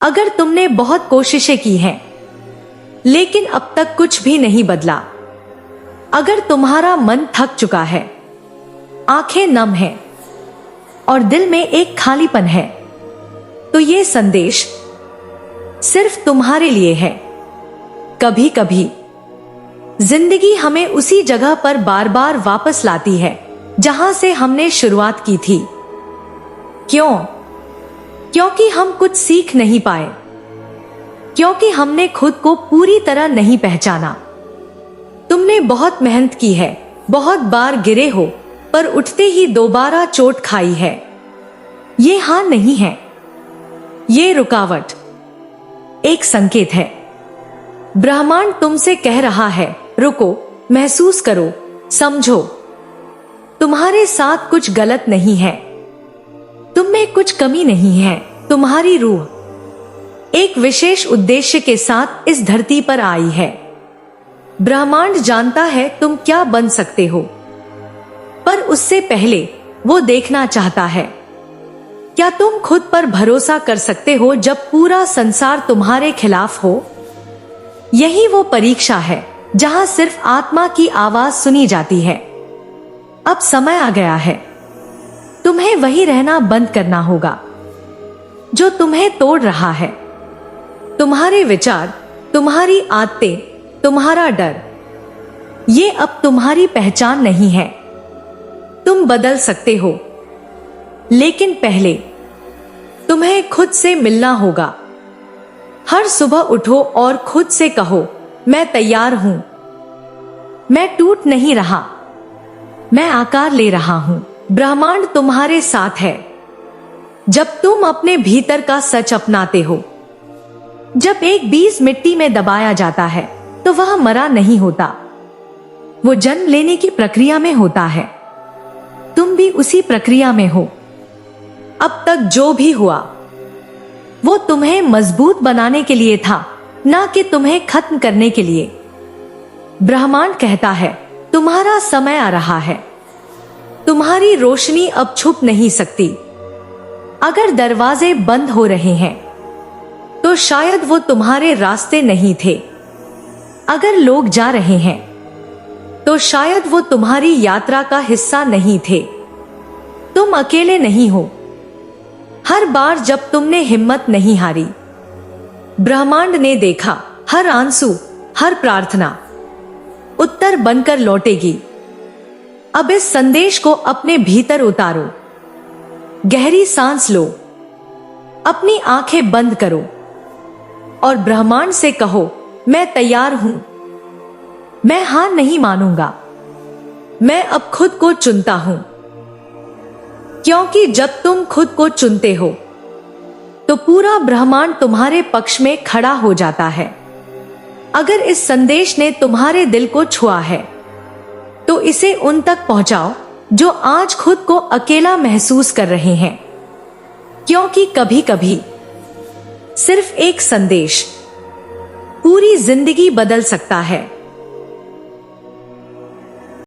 अगर तुमने बहुत कोशिशें की हैं, लेकिन अब तक कुछ भी नहीं बदला, अगर तुम्हारा मन थक चुका है, आंखें नम हैं और दिल में एक खालीपन है, तो ये संदेश सिर्फ तुम्हारे लिए है। कभी कभी जिंदगी हमें उसी जगह पर बार बार वापस लाती है जहां से हमने शुरुआत की थी। क्यों? क्योंकि हम कुछ सीख नहीं पाए, क्योंकि हमने खुद को पूरी तरह नहीं पहचाना। तुमने बहुत मेहनत की है, बहुत बार गिरे हो, पर उठते ही दोबारा चोट खाई है। ये हार नहीं है, ये रुकावट, एक संकेत है। ब्रह्मांड तुमसे कह रहा है, रुको, महसूस करो, समझो। तुम्हारे साथ कुछ गलत नहीं है, तुम में कुछ कमी नहीं है। तुम्हारी रूह एक विशेष उद्देश्य के साथ इस धरती पर आई है। ब्रह्मांड जानता है तुम क्या बन सकते हो, पर उससे पहले वो देखना चाहता है, क्या तुम खुद पर भरोसा कर सकते हो जब पूरा संसार तुम्हारे खिलाफ हो। यही वो परीक्षा है जहां सिर्फ आत्मा की आवाज सुनी जाती है। अब समय आ गया है, तुम्हें वही रहना बंद करना होगा जो तुम्हें तोड़ रहा है। तुम्हारे विचार, तुम्हारी आदतें, तुम्हारा डर, ये अब तुम्हारी पहचान नहीं है। तुम बदल सकते हो, लेकिन पहले तुम्हें खुद से मिलना होगा। हर सुबह उठो और खुद से कहो, मैं तैयार हूं। मैं टूट नहीं रहा, मैं आकार ले रहा हूं। ब्रह्मांड तुम्हारे साथ है जब तुम अपने भीतर का सच अपनाते हो। जब एक बीज मिट्टी में दबाया जाता है तो वह मरा नहीं होता, वो जन्म लेने की प्रक्रिया में होता है। तुम भी उसी प्रक्रिया में हो। अब तक जो भी हुआ वो तुम्हें मजबूत बनाने के लिए था, ना कि तुम्हें खत्म करने के लिए। ब्रह्मांड कहता है, तुम्हारा समय आ रहा है। तुम्हारी रोशनी अब छुप नहीं सकती। अगर दरवाजे बंद हो रहे हैं तो शायद वो तुम्हारे रास्ते नहीं थे। अगर लोग जा रहे हैं तो शायद वो तुम्हारी यात्रा का हिस्सा नहीं थे। तुम अकेले नहीं हो। हर बार जब तुमने हिम्मत नहीं हारी, ब्रह्मांड ने देखा, हर आंसू, हर प्रार्थना उत्तर बनकर लौटेगी। अब इस संदेश को अपने भीतर उतारो। गहरी सांस लो, अपनी आंखें बंद करो और ब्रह्मांड से कहो, मैं तैयार हूं। मैं हार नहीं मानूंगा। मैं अब खुद को चुनता हूं। क्योंकि जब तुम खुद को चुनते हो तो पूरा ब्रह्मांड तुम्हारे पक्ष में खड़ा हो जाता है। अगर इस संदेश ने तुम्हारे दिल को छुआ है तो इसे उन तक पहुंचाओ जो आज खुद को अकेला महसूस कर रहे हैं। क्योंकि कभी कभी सिर्फ एक संदेश पूरी जिंदगी बदल सकता है।